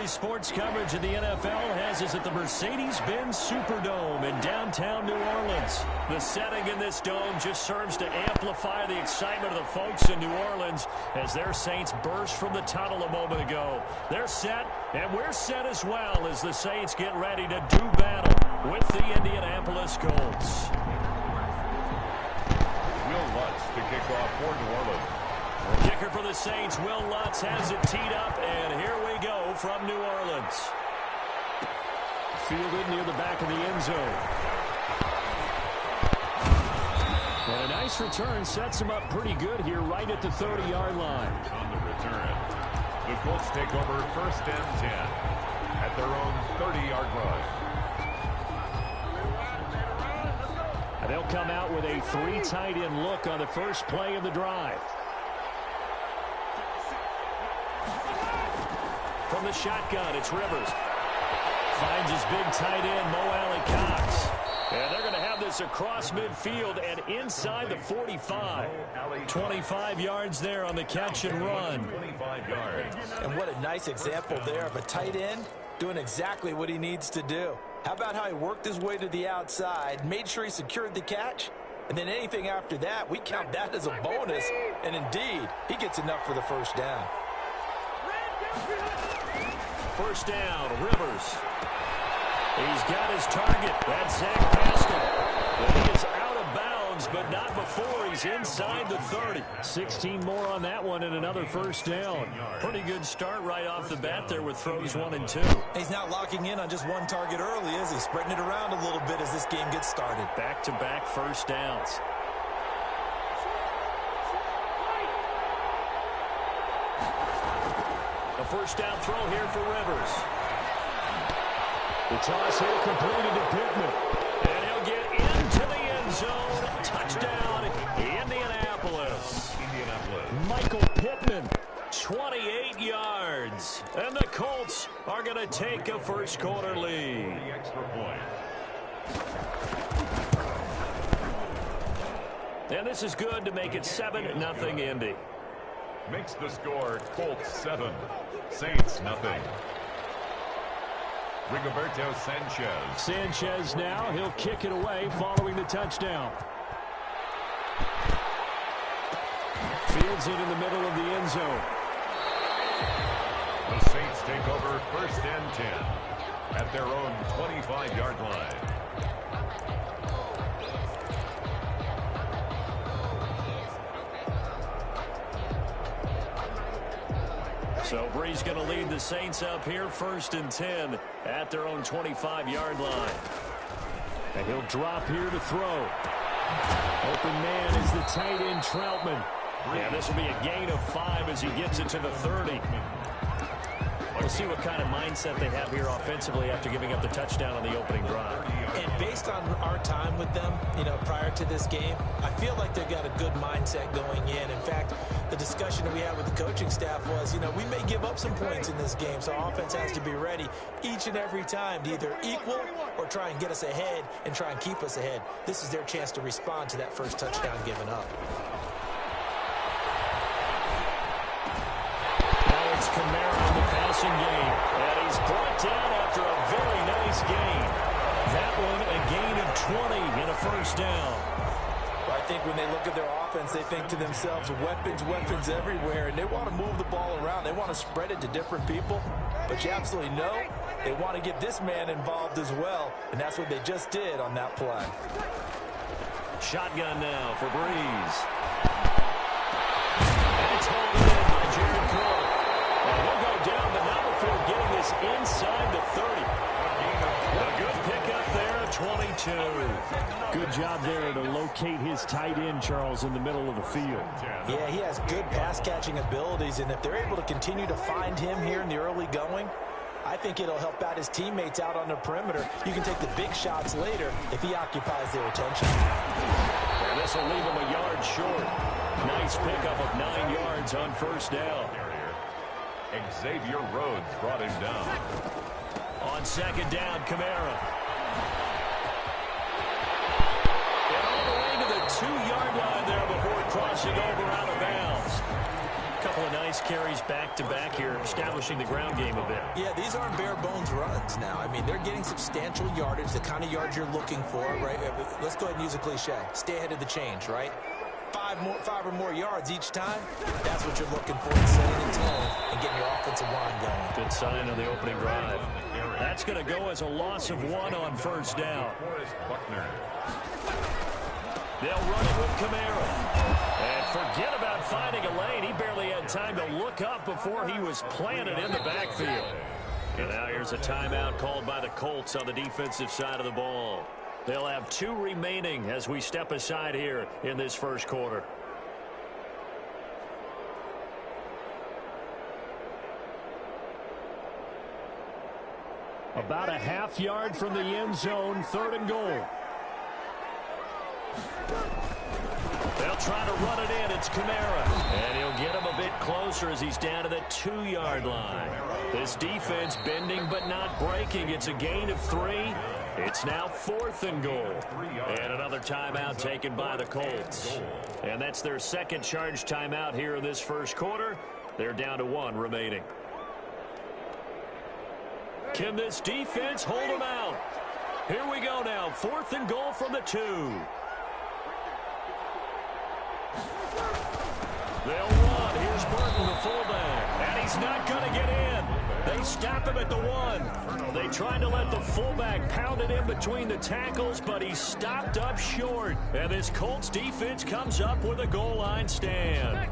sports coverage of the NFL has us at the Mercedes-Benz Superdome in downtown New Orleans. The setting in this dome just serves to amplify the excitement of the folks in New Orleans as their Saints burst from the tunnel a moment ago. They're set, and we're set as well as the Saints get ready to do battle with the Indianapolis Colts. Will Lutz to kick off for New Orleans. The kicker for the Saints, Will Lutz, has it teed up, and here we go from New Orleans. Fielded near the back of the end zone. And a nice return sets him up pretty good here right at the 30-yard line. On the return, the Colts take over 1st and 10 at their own 30-yard line. And they'll come out with a 3 tight end look on the first play of the drive. From the shotgun, it's Rivers. Finds his big tight end, Mo Alley-Cox. And they're going to have this across midfield and inside the 45. 25 yards there on the catch and run. 25 yards. And what a nice example there of a tight end doing exactly what he needs to do. How about how he worked his way to the outside, made sure he secured the catch, and then anything after that, we count that as a bonus. And indeed, he gets enough for the first down. First down, Rivers. He's got his target. That's Zach Pascal. And he is out of bounds, but not before he's inside the 30. 16 more on that one and another first down. Pretty good start right off the bat there with throws 1 and 2. He's not locking in on just one target early, is he? Spreading it around a little bit as this game gets started. Back-to-back first downs. A first down throw here for Rivers. The toss here completed to Pittman. And he'll get into the end zone. Touchdown, Indianapolis. Michael Pittman, 28 yards. And the Colts are going to take a first quarter lead. The extra point. And this is good to make it 7-0 Indy. Makes the score Colts 7, Saints nothing. Rigoberto Sanchez. Sanchez now, he'll kick it away following the touchdown. Fields it in the middle of the end zone. The Saints take over 1st and 10 at their own 25-yard line. So Brees going to lead the Saints up here 1st and 10 at their own 25-yard line. And he'll drop here to throw. Open man is the tight end Troutman. Yeah, this will be a gain of 5 as he gets it to the 30. We'll see what kind of mindset they have here offensively after giving up the touchdown on the opening drive. And based on our time with them, prior to this game, I feel like they've got a good mindset going in. In fact, the discussion that we had with the coaching staff was, we may give up some points in this game, so our offense has to be ready each and every time to either equal or try and get us ahead and try and keep us ahead. This is their chance to respond to that first touchdown given up. Now it's Kamara in the passing game, and he's brought down after a very nice gain. That one a gain of 20 in a first down. Well, I think when they look at their offense, they think to themselves, weapons everywhere, and they want to move the ball around. They want to spread it to different people, but you absolutely know they want to get this man involved as well, and that's what they just did on that play. Shotgun now for Brees. And it's held in by Jared Cook. And he'll go down, but not before getting this inside the 30. A good pickup there, 22. Good job there to locate his tight end, Charles, in the middle of the field. Yeah, he has good pass-catching abilities, and if they're able to continue to find him here in the early going, I think it'll help out his teammates out on the perimeter. You can take the big shots later if he occupies their attention. And this will leave him a yard short. Nice pickup of 9 yards on first down. Xavier Rhodes brought him down. On second down, Kamara. And all the way to the 2-yard line there before crossing over out of bounds. couple of nice carries back-to-back here, establishing the ground game a bit. Yeah, these aren't bare-bones runs now. I mean, they're getting substantial yardage, the kind of yards you're looking for, right? Let's go ahead and use a cliche. Stay ahead of the change, right? Five or more yards each time, that's what you're looking for in setting the tone and getting your offensive line going. Good sign on the opening drive. That's going to go as a loss of 1 on first down. They'll run it with Kamara. And forget about finding a lane. He barely had time to look up before he was planted in the backfield. And now here's a timeout called by the Colts on the defensive side of the ball. They'll have 2 remaining as we step aside here in this first quarter. About a half yard from the end zone, 3rd and goal. They'll try to run it in. It's Kamara. And he'll get him a bit closer as he's down to the 2-yard line. This defense bending but not breaking. It's a gain of 3. It's now 4th and goal. And another timeout taken by the Colts. And that's their second charge timeout here in this first quarter. They're down to 1 remaining. Can this defense hold them out? Here we go now. 4th and goal from the 2. They'll run. Here's Burton, the fullback. And he's not going to get in. They stop him at the 1. They tried to let the fullback pound it in between the tackles, but he stopped up short. And this Colts defense comes up with a goal line stand.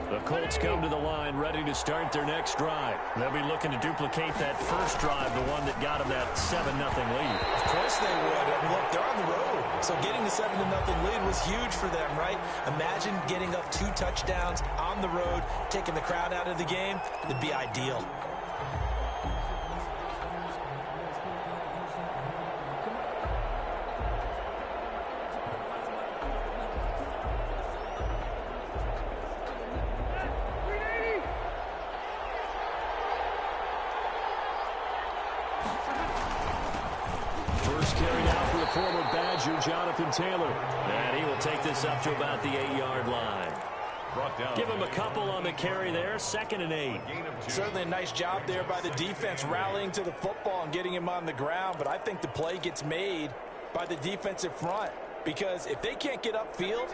The Colts come to the line ready to start their next drive. They'll be looking to duplicate that first drive, the one that got them that 7-0 lead. Of course they would. And look, they're on the road. So getting the 7-0 lead was huge for them, right? Imagine getting up 2 touchdowns on the road, taking the crowd out of the game. It'd be ideal. Former Badger Jonathan Taylor. And he will take this up to about the 8-yard line. Give him a couple on the carry there. 2nd and 8. Certainly a nice job there by the defense rallying to the football and getting him on the ground. But I think the play gets made by the defensive front. Because if they can't get upfield,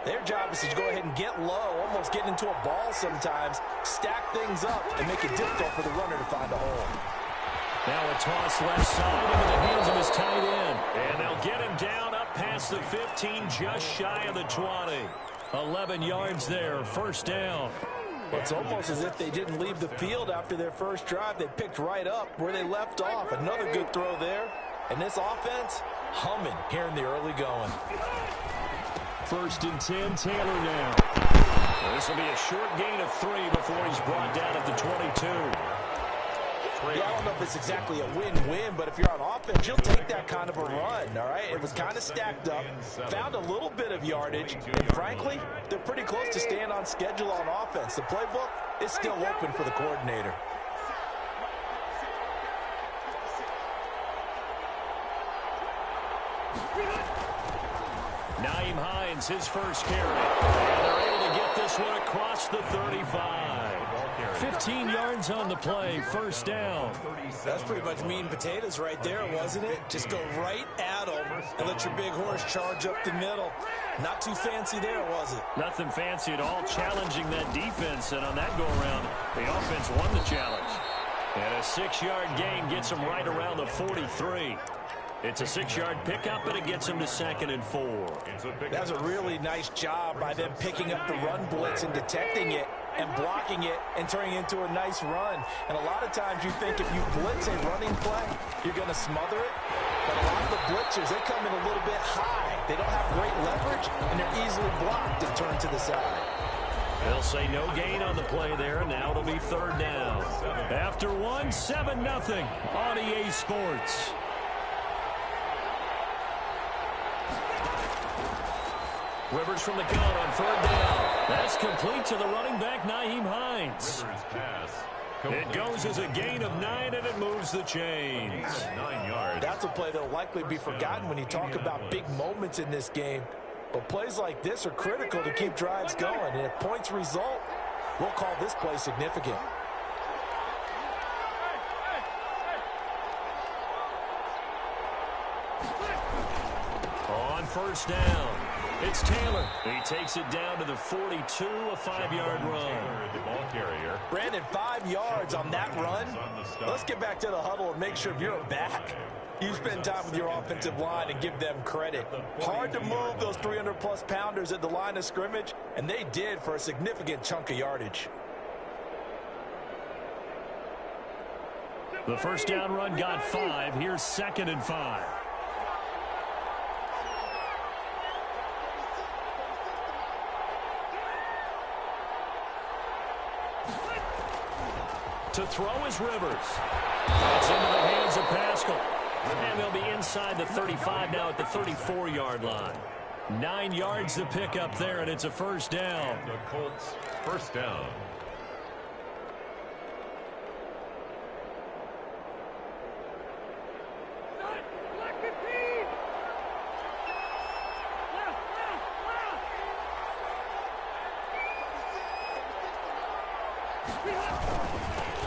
their job is to go ahead and get low, almost get into a ball sometimes, stack things up, and make it difficult for the runner to find a hole. Now a toss left side into the hands of his tight end. And they'll get him down up past the 15, just shy of the 20. 11 yards there, first down. It's almost as if they didn't leave the field after their first drive. They picked right up where they left off. Another good throw there. And this offense, humming here in the early going. 1st and 10, Taylor now. Well, this will be a short gain of 3 before he's brought down at the 22. Yeah, I don't know if it's exactly a win-win, but if you're on offense, you'll take that kind of a run, all right? It was kind of stacked up, found a little bit of yardage, and frankly, they're pretty close to staying on schedule on offense. The playbook is still open for the coordinator. Nyheim Hines, his first carry. And they're able to get this one across the 35. 15 yards on the play, first down. That's pretty much meat and potatoes right there, wasn't it? Just go right at them and let your big horse charge up the middle. Not too fancy there, was it? Nothing fancy at all, challenging that defense. And on that go-around, the offense won the challenge. And a 6-yard gain gets them right around the 43. It's a 6-yard pickup, but it gets them to 2nd and 4. That's a really nice job by them picking up the run blitz and detecting it and blocking it and turning it into a nice run. And a lot of times you think if you blitz a running play, you're going to smother it. But a lot of the blitzers, they come in a little bit high. They don't have great leverage, and they're easily blocked and turned to the side. They'll say no gain on the play there. Now it'll be 3rd down. After 1, 7-0 on EA Sports. Rivers from the gun on 3rd down. That's complete to the running back, Nyheim Hines. It goes as a gain of 9, and it moves the chains. 9 yards. That's a play that'll likely be forgotten when you talk about big moments in this game. But plays like this are critical to keep drives going. And if points result, we'll call this play significant. On first down, it's Taylor. He takes it down to the 42, a 5-yard run. The ball carrier. Brandon, 5 yards on that run. Let's get back to the huddle and make sure you're back. You spend time with your offensive line and give them credit. Hard to move those 300-plus pounders at the line of scrimmage, and they did for a significant chunk of yardage. The first down run got 5. Here's 2nd and 5. To throw is Rivers. It's into the hands of Pascal. And they'll be inside the 35 now at the 34-yard line. 9 yards to pick up there, and it's a first down. The Colts first down.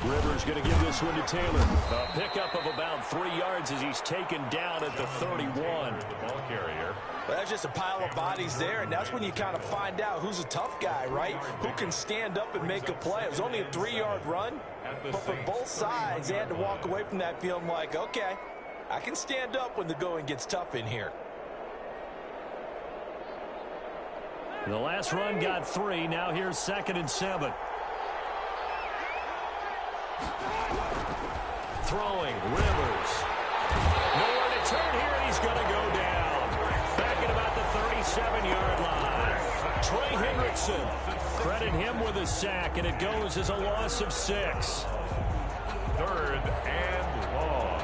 Rivers going to give this one to Taylor. A pickup of about 3 yards as he's taken down at the 31. The ball carrier. Well, that's just a pile of bodies there, and that's when you kind of find out who's a tough guy, right? Who can stand up and make a play. It was only a 3-yard run, but for both sides, they had to walk away from that feeling like, okay, I can stand up when the going gets tough in here. The last run got 3. Now here's 2nd and 7. Throwing, Rivers. Nowhere to turn here, and he's going to go down. Back at about the 37-yard line. Trey Hendrickson. Credit him with a sack, and it goes as a loss of 6. 3rd and long.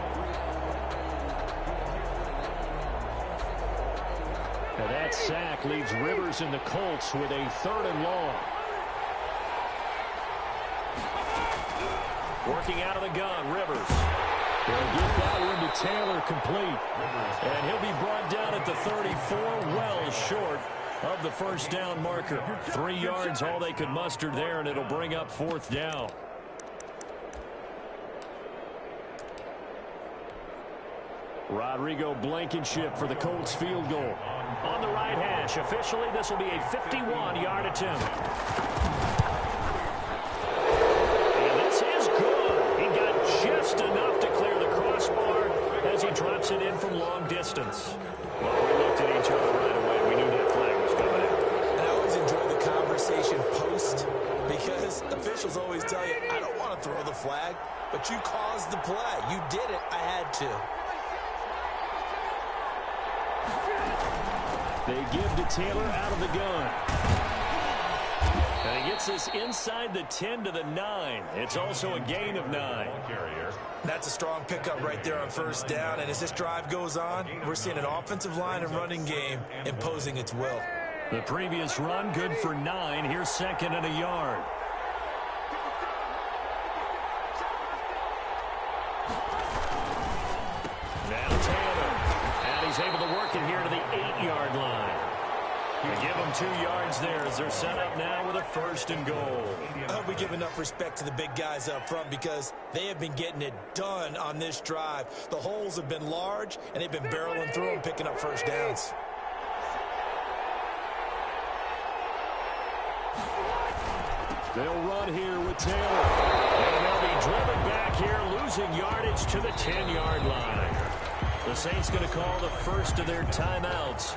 Now that sack leaves Rivers and the Colts with a 3rd and long. Working out of the gun, Rivers. They'll get that one to Taylor complete. And he'll be brought down at the 34, well short of the first down marker. 3 yards, all they could muster there, and it'll bring up 4th down. Rodrigo Blankenship for the Colts field goal. On the right hash, officially this will be a 51-yard attempt. Just enough to clear the crossbar as he drops it in from long distance. Well, we looked at each other right away. We knew that flag was coming out. And I always enjoy the conversation post because officials always tell you, I don't want to throw the flag, but you caused the play. You did it. I had to. They give to Taylor out of the gun. And he gets this inside the 10 to the 9. It's also a gain of 9. That's a strong pickup right there on first down. And as this drive goes on, we're seeing an offensive line and running game imposing its will. The previous run good for 9. Here's 2nd and a yard. Now Taylor. And he's able to work it here to the 8-yard line. They give them 2 yards there as they're set up now with a 1st and goal. I hope we give enough respect to the big guys up front because they have been getting it done on this drive. The holes have been large, and they've been barreling through them, picking up first downs. They'll run here with Taylor. And they'll be driven back here, losing yardage to the 10-yard line. The Saints going to call the first of their timeouts.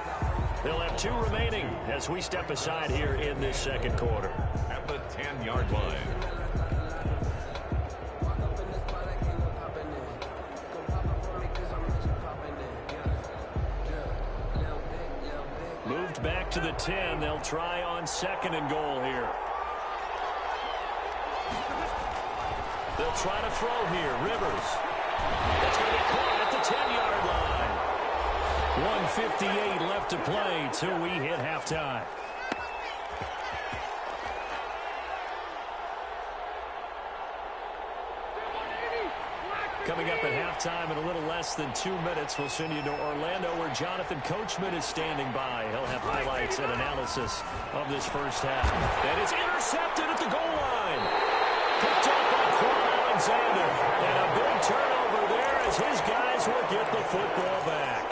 They'll have 2 remaining as we step aside here in this second quarter. At the 10-yard line. Moved back to the 10. They'll try on 2nd and goal here. They'll try to throw here. Rivers. That's going to be caught at the 10-yard line. 1:58 left to play till we hit halftime. Coming up at halftime in a little less than 2 minutes, we'll send you to Orlando where Jonathan Coachman is standing by. He'll have highlights and analysis of this first half. And it's intercepted at the goal line. as his guys will get the football back.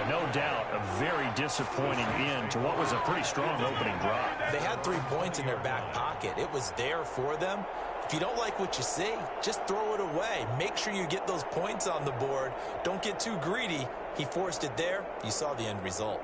No doubt, a very disappointing end to what was a pretty strong opening drive. They had 3 points in their back pocket. It was there for them. If you don't like what you see, just throw it away. Make sure you get those points on the board. Don't get too greedy. He forced it there. You saw the end result.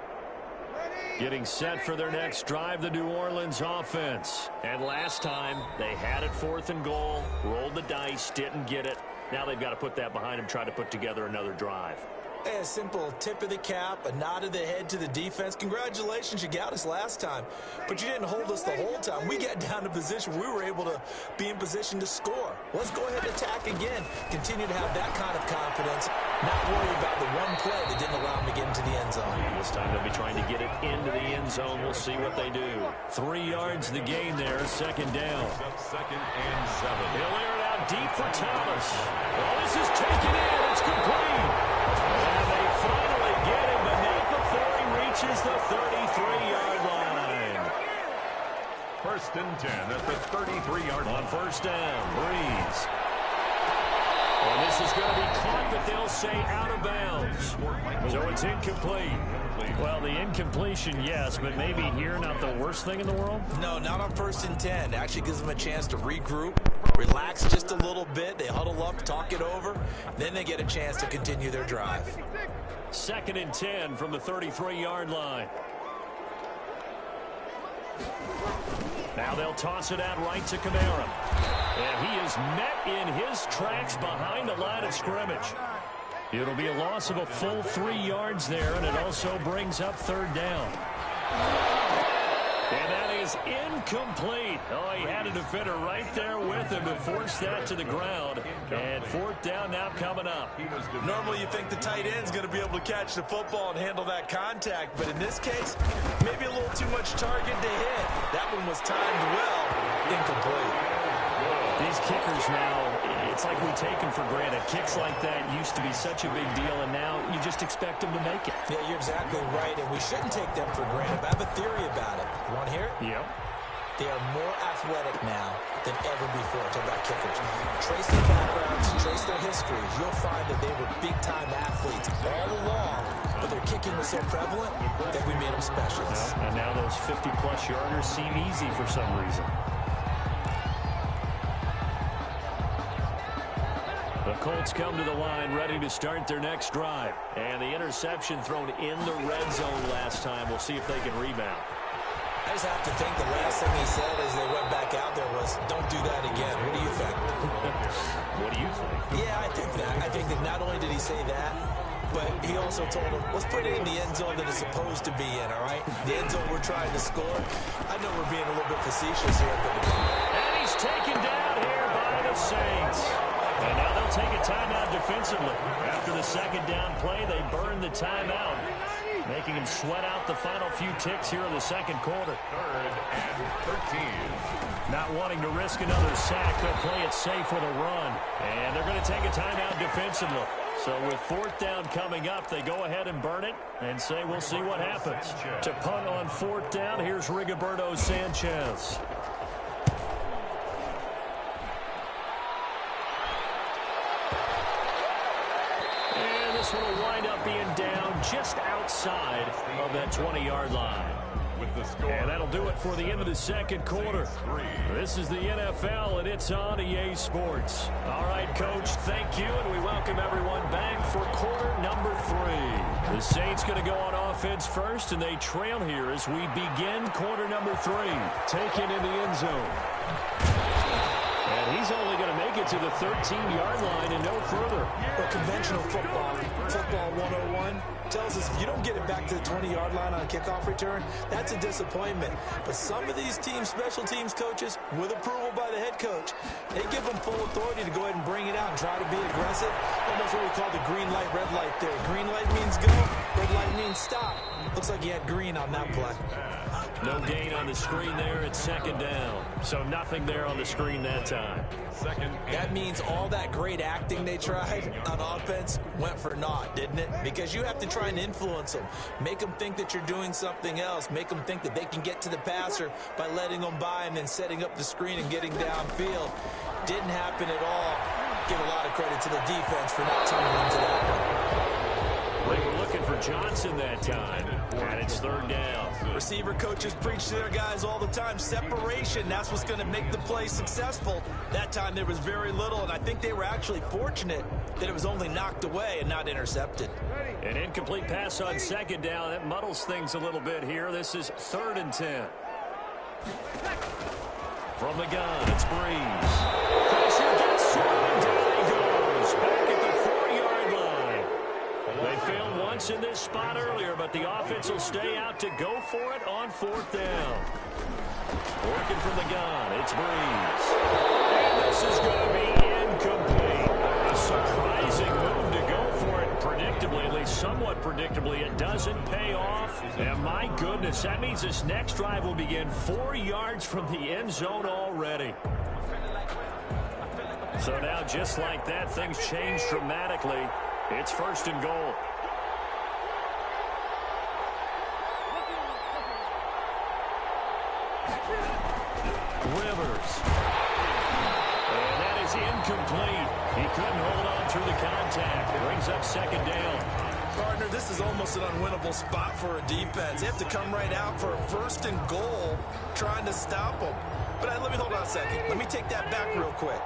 Getting set for their next drive, the New Orleans offense. And last time, they had it 4th and goal, rolled the dice, didn't get it. Now they've got to put that behind them, try to put together another drive. A simple tip of the cap, a nod of the head to the defense. Congratulations, you got us last time, but you didn't hold us the whole time. We got down to position. We were able to be in position to score. Let's go ahead and attack again. Continue to have that kind of confidence, not worry about the one play that didn't allow them to get into the end zone. This time they'll be trying to get it into the end zone. We'll see what they do. 3 yards the gain there, 2nd down. 2nd and 7. He'll air it out deep for Thomas. Well, this is taken in. It's complete. And they finally get him, but not before he reaches the 33-yard line. 1st and 10 at the 33-yard line. On 1st down, Breeze. And this is going to be caught, but they'll say out of bounds. So it's incomplete. Well, the incompletion, yes, but maybe here not the worst thing in the world? No, not on 1st and 10. It actually gives them a chance to regroup, relax just a little bit. They huddle up, talk it over. Then they get a chance to continue their drive. 2nd and 10 from the 33-yard line. Now they'll toss it out right to Kamara. And he is met in his tracks behind the line of scrimmage. It'll be a loss of a full 3 yards there, and it also brings up 3rd down. And that is incomplete. Oh, he had a defender right there with him to force that to the ground. And 4th down now coming up. Normally you think the tight end's going to be able to catch the football and handle that contact, but in this case, maybe a little too much target to hit. That one was timed well. Incomplete. These kickers now, it's like we take them for granted. Kicks like that used to be such a big deal, and now you just expect them to make it. Yeah, you're exactly right, and we shouldn't take them for granted. But I have a theory about it. You want to hear it? Yep. They are more athletic now than ever before. Talk about kickers. Trace their backgrounds, trace their histories. You'll find that they were big-time athletes all along, but their kicking was so prevalent that we made them specialists. And now those 50-plus yarders seem easy for some reason. The Colts come to the line ready to start their next drive. And the interception thrown in the red zone last time. We'll see if they can rebound. I just have to think the last thing he said as they went back out there was, don't do that again. What do you think? What do you think? Yeah, I think that. I think that not only did he say that, but he also told him, let's put it in the end zone that it's supposed to be in, all right? The end zone we're trying to score. I know we're being a little bit facetious here, but... And he's taken down here by the Saints. And now they'll take a timeout defensively. After the 2nd down play, they burn the timeout, making him sweat out the final few ticks here in the 2nd quarter. 3rd and 13. Not wanting to risk another sack, they'll play it safe with a run. And they're going to take a timeout defensively. So with 4th down coming up, they go ahead and burn it and say we'll see what happens. To punt on 4th down, here's Rigoberto Sanchez. This one will wind up being down just outside of that 20-yard line. With the score. And that'll do it for the end of the 2nd quarter. This is the NFL, and it's on EA Sports. All right, Coach, thank you, and we welcome everyone back for quarter number 3. The Saints going to go on offense first, and they trail here as we begin quarter number 3. Taken in the end zone. And he's only going to make it to the 13-yard line and no further. Well, conventional football 101, tells us if you don't get it back to the 20-yard line on a kickoff return, that's a disappointment. But some of these teams, special teams coaches, with approval by the head coach, they give them full authority to go ahead and bring it out and try to be aggressive. Almost what we call the green light, red light there. Green light means go, red light means stop. Looks like he had green on that play. No gain on the screen there at 2nd down. So nothing there on the screen that time. That means all that great acting they tried on offense went for naught, didn't it? Because you have to try and influence them. Make them think that you're doing something else. Make them think that they can get to the passer by letting them by and then setting up the screen and getting downfield. Didn't happen at all. Give a lot of credit to the defense for not tumbling to that one. They were looking for Johnson that time, and it's third down. Receiver coaches preach to their guys all the time. Separation, that's what's going to make the play successful. That time there was very little, and I think they were actually fortunate that it was only knocked away and not intercepted. An incomplete pass on second down. That muddles things a little bit here. This is 3rd and 10. From the gun, it's Breeze. Pressure gets to him, and down he goes. Back at the 4-yard line. They failed once in this spot earlier, but the offense will stay out to go for it on 4th down. Working from the gun, it's Breeze. And this is going to be incomplete. A surprising move to go for it predictably, at least somewhat predictably. It doesn't pay off. And my goodness, that means this next drive will begin 4 yards from the end zone already. So now, just like that, things change dramatically. It's 1st and goal. Rivers. And that is incomplete. He couldn't hold on through the contact. It brings up 2nd down. Partner, this is almost an unwinnable spot for a defense. They have to come right out for a 1st and goal trying to stop them. But let me hold on a second. Let me take that back real quick.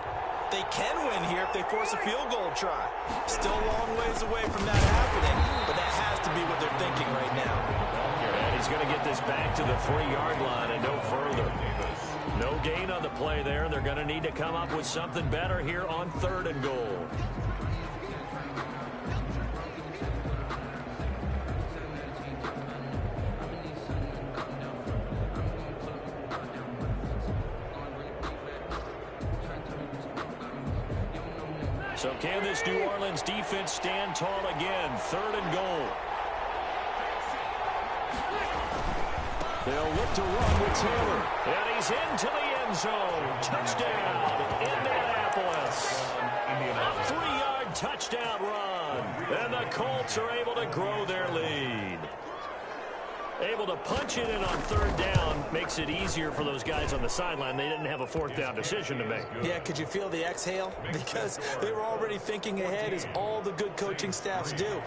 They can win here if they force a field goal try. Still a long ways away from that happening, but that has to be what they're thinking right now. And he's going to get this back to the 3-yard line and no further. No gain on the play there. They're going to need to come up with something better here on 3rd and goal. So can this New Orleans defense stand tall again? 3rd and goal. They'll look to run with Taylor. And he's into the end zone. Touchdown, Indianapolis. A 3-yard touchdown run. And the Colts are able to grow their lead. Able to punch it in on 3rd down makes it easier for those guys on the sideline. They didn't have a 4th down decision to make. Yeah, could you feel the exhale? Because they were already thinking ahead, as all the good coaching staffs do.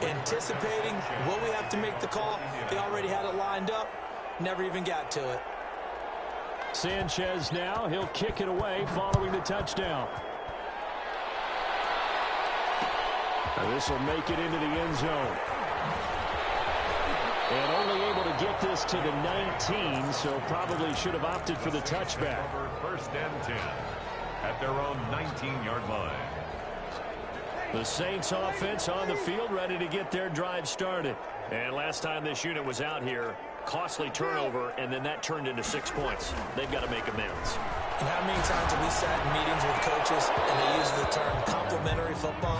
Anticipating, will we have to make the call? They already had it lined up. Never even got to it. Sanchez now. He'll kick it away following the touchdown. And this will make it into the end zone. And only able to get this to the 19, so probably should have opted for the touchback. 1st and 10 at their own 19-yard line. The Saints offense on the field, ready to get their drive started. And last time this unit was out here, costly turnover, and then that turned into 6 points. They've got to make amends. And how many times have we sat in meetings with coaches and they use the term complementary football?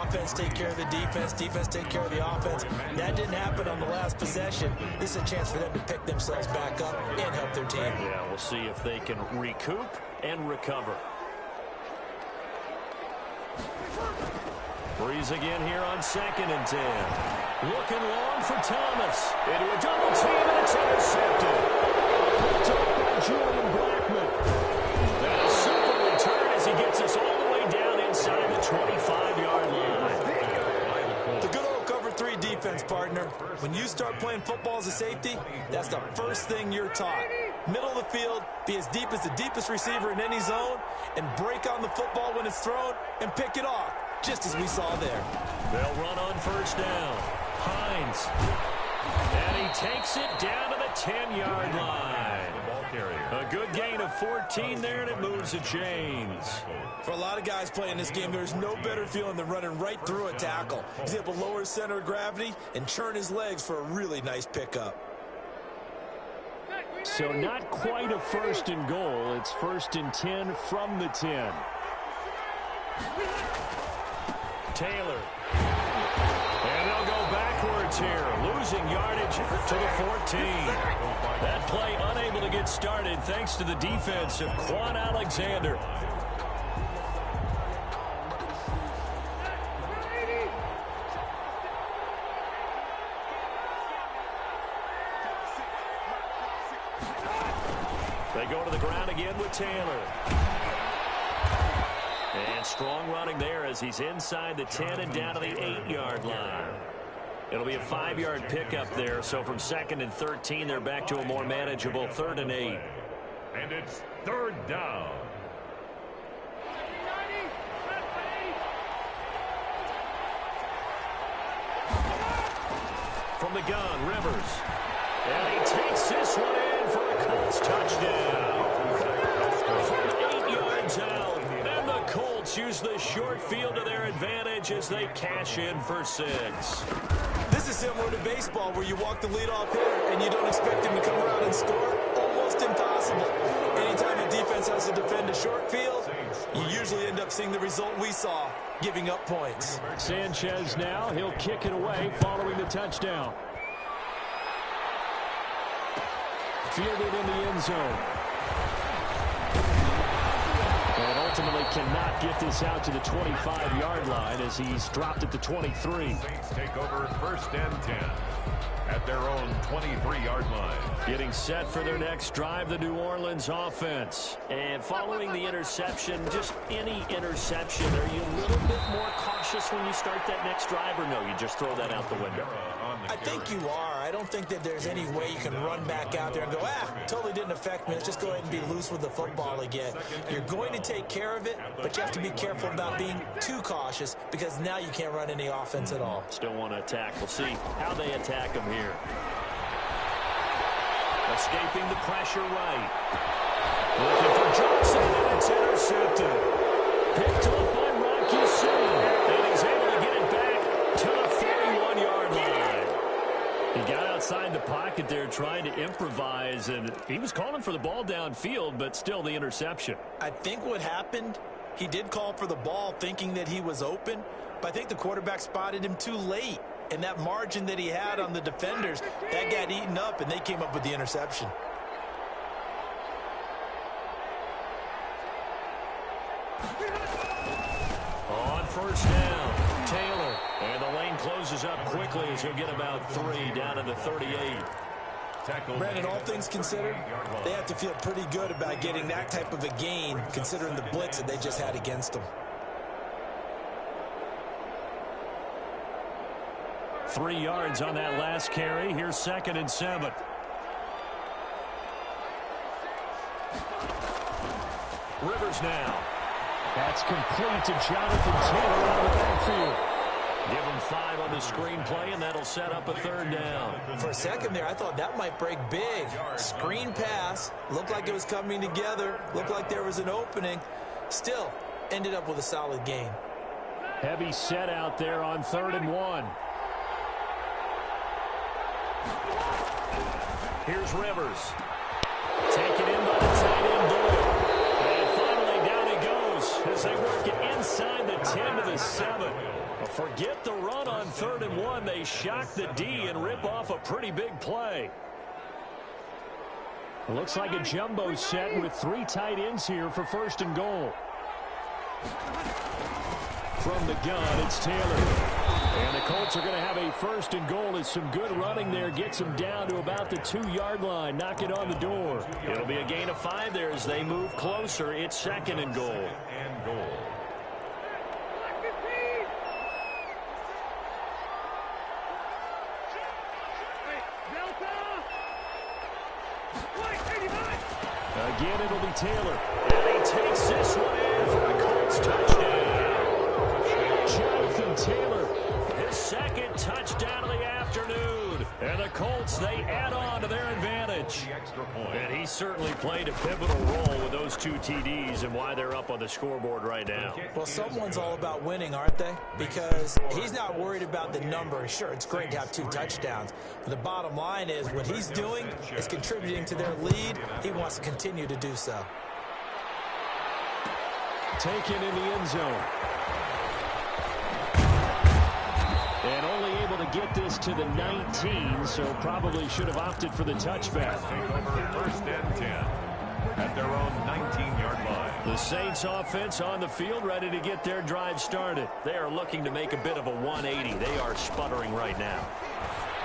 Offense take care of the defense, defense take care of the offense. That didn't happen on the last possession. This is a chance for them to pick themselves back up and help their team. Yeah, we'll see if they can recoup and recover. Breeze again here on 2nd and 10. Looking long for Thomas. Into a double team, and it's intercepted. Picked up by Julian Blackmon. And a super return as he gets us all the way down inside the 25-yard line. The good old cover 3 defense, partner. When you start playing football as a safety, that's the first thing you're taught. Middle of the field, be as deep as the deepest receiver in any zone, and break on the football when it's thrown and pick it off, just as we saw there. They'll run on 1st down. Hines. And he takes it down to the 10-yard line. A good gain of 14 there, and it moves the chains. For a lot of guys playing this game, there's no better feeling than running right through a tackle. He's able to lower his center of gravity and churn his legs for a really nice pickup. So not quite a 1st and goal. It's 1st and 10 from the 10. Taylor. And they'll go backwards here. Losing yardage to the 14. That play unable to get started thanks to the defense of Quan Alexander. They go to the ground again with Taylor. And And strong running there as he's inside the 10 and down to the 8-yard line. It'll be a 5-yard pickup there. So from 2nd and 13, they're back to a more manageable 3rd and 8. And it's 3rd down. From the gun, Rivers. And he takes this one in for a Colts touchdown. From 8 yards out. And the Colts use the short field to their advantage as they cash in for 6. This is similar to baseball where you walk the leadoff hitter and you don't expect him to come around and score. Almost impossible. Anytime a defense has to defend a short field, you usually end up seeing the result we saw, giving up points. Sanchez now, he'll kick it away following the touchdown. Fielded in the end zone. And ultimately cannot get this out to the 25-yard line as he's dropped at the 23. Saints take over 1st and 10 at their own 23-yard line. Getting set for their next drive, the New Orleans offense. And following the interception, just any interception, are you a little bit more cautious when you start that next drive, or no, you just throw that out the window? I think you are. I don't think that there's any way you can run back out there and go, totally didn't affect me. Let's just go ahead and be loose with the football again. You're going to take care of it, but you have to be careful about being too cautious because now you can't run any offense at all. Still want to attack. We'll see how they attack him here. Escaping the pressure right. Looking for Johnson, and it's intercepted. Picked up by Rocky Sin, and he's able to get it back to the 41-yard line. He got outside the pocket there trying to improvise, and he was calling for the ball downfield, but still the interception. I think what happened, he did call for the ball thinking that he was open, but I think the quarterback spotted him too late. And that margin that he had on the defenders, that got eaten up, and they came up with the interception. On 1st down, Taylor. And the lane closes up quickly as he'll get about 3 down to the 38. Brandon, all things considered, they have to feel pretty good about getting that type of a gain considering the blitz that they just had against them. 3 yards on that last carry. Here's 2nd and 7. Rivers now. That's complete to Jonathan Taylor out of the backfield. Give him 5 on the screenplay, and that'll set up a 3rd down. For a second there, I thought that might break big. Screen pass. Looked like it was coming together. Looked like there was an opening. Still, ended up with a solid gain. Heavy set out there on 3rd and 1. Here's Rivers. Taken in by the tight end Doyle. And finally down he goes as they work it inside the 10 to the 7. Forget the run on 3rd and 1. They shock the D and rip off a pretty big play. Looks like a jumbo set with 3 tight ends here for 1st and goal. From the gun, it's Taylor. And the Colts are going to have a 1st and goal as some good running there gets them down to about the 2-yard line. Knock it on the door. It'll be a gain of 5 there as they move closer. It's 2nd and goal. Again, it'll be Taylor. And he takes this one in for a Colts touchdown. Jonathan Taylor. His 2nd touchdown of the afternoon. And the Colts, they add on to their advantage. And he certainly played a pivotal role with those 2 TDs and why they're up on the scoreboard right now. Well, someone's all about winning, aren't they? Because he's not worried about the number. Sure, it's great to have 2 touchdowns. But the bottom line is what he's doing is contributing to their lead. He wants to continue to do so. Taken in the end zone. And only able to get this to the 19, so probably should have opted for the touchback. Take over 1st and 10 at their own 19-yard line. The Saints offense on the field ready to get their drive started. They are looking to make a bit of a 180. They are sputtering right now.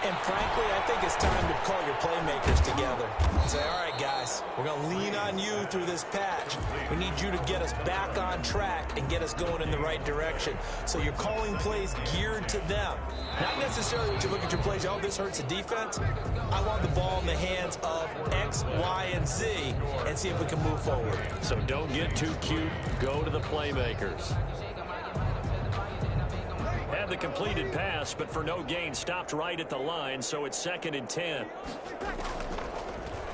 And frankly, I think it's time to call your playmakers together and say, all right, guys, we're going to lean on you through this patch. We need you to get us back on track and get us going in the right direction. So you're calling plays geared to them. Not necessarily when you look at your plays, oh, this hurts the defense. I want the ball in the hands of X, Y, and Z and see if we can move forward. So don't get too cute. Go to the playmakers. Had the completed pass, but for no gain, stopped right at the line, so it's 2nd and 10.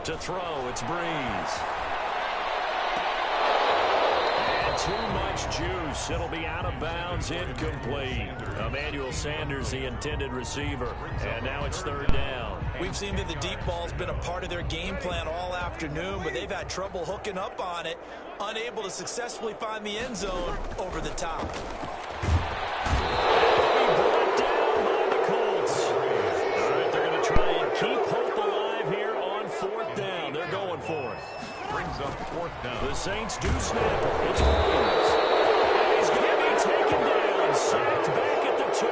To throw, it's Breeze. And too much juice. It'll be out of bounds, incomplete. Emmanuel Sanders, the intended receiver. And now it's 3rd down. We've seen that the deep ball's been a part of their game plan all afternoon, but they've had trouble hooking up on it, unable to successfully find the end zone over the top. Keep hope alive here on 4th down. They're going for it. Brings up 4th down. The Saints do snap it. It's Breeze. He's going to be taken down. Sacked back at the 2.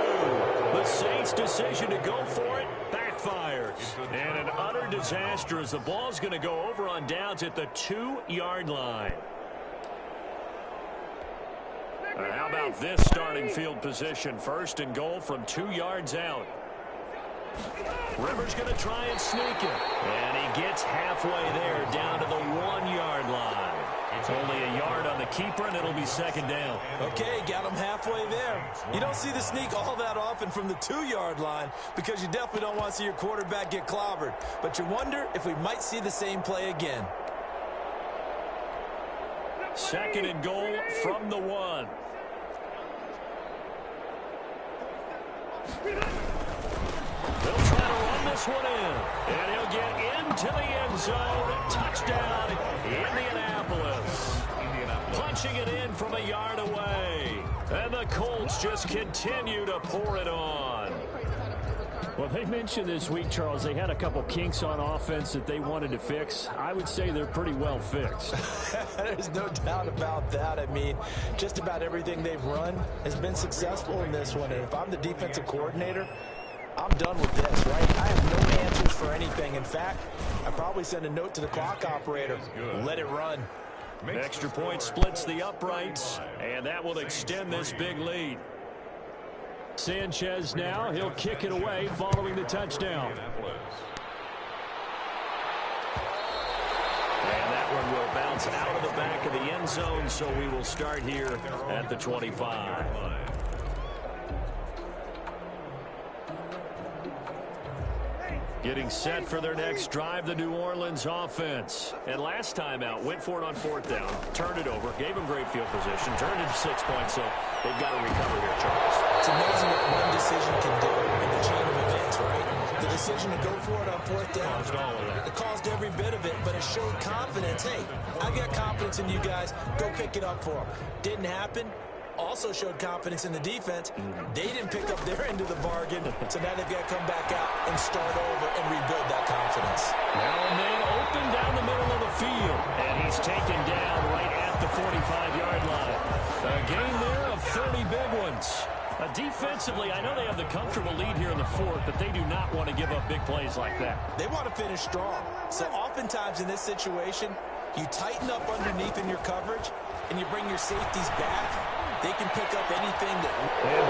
The Saints' decision to go for it backfires. And an utter disaster as the ball's going to go over on downs at the 2-yard line. How about this starting field position? 1st and goal from 2 yards out. Rivers going to try and sneak it. And he gets halfway there down to the 1-yard line. It's only a yard on the keeper, and it'll be 2nd down. Okay, got him halfway there. You don't see the sneak all that often from the 2-yard line because you definitely don't want to see your quarterback get clobbered. But you wonder if we might see the same play again. 2nd and goal from the 1. They'll try to run this one in. And he'll get into the end zone. Touchdown, Indianapolis. Punching it in from a yard away. And the Colts just continue to pour it on. Well, they mentioned this week, Charles, they had a couple kinks on offense that they wanted to fix. I would say they're pretty well fixed. There's no doubt about that. I mean, just about everything they've run has been successful in this one. And if I'm the defensive coordinator, I'm done with this, right? I have no answers for anything. In fact, I probably send a note to the clock operator. Let it run. Extra point splits the uprights, and that will extend this big lead. Sanchez now, he'll kick it away following the touchdown. And that one will bounce out of the back of the end zone, so we will start here at the 25. Getting set for their next drive, the New Orleans offense. And last time out, went for it on 4th down, turned it over, gave them great field position, turned it to 6 points, so they've got to recover here, Charles. It's amazing what one decision can do in the chain of events, right? The decision to go for it on 4th down, it caused every bit of it, but it showed confidence. Hey, I've got confidence in you guys. Go pick it up for them. Didn't happen. Also showed confidence in the defense. They didn't pick up their end of the bargain, so now they've got to come back out and start over and rebuild that confidence. Now a man open down the middle of the field, and he's taken down right at the 45-yard line. A gain there of 30 big ones. Defensively, I know they have the comfortable lead here in the 4th, but they do not want to give up big plays like that. They want to finish strong. So oftentimes in this situation, you tighten up underneath in your coverage, and you bring your safeties back. They can pick up anything that... And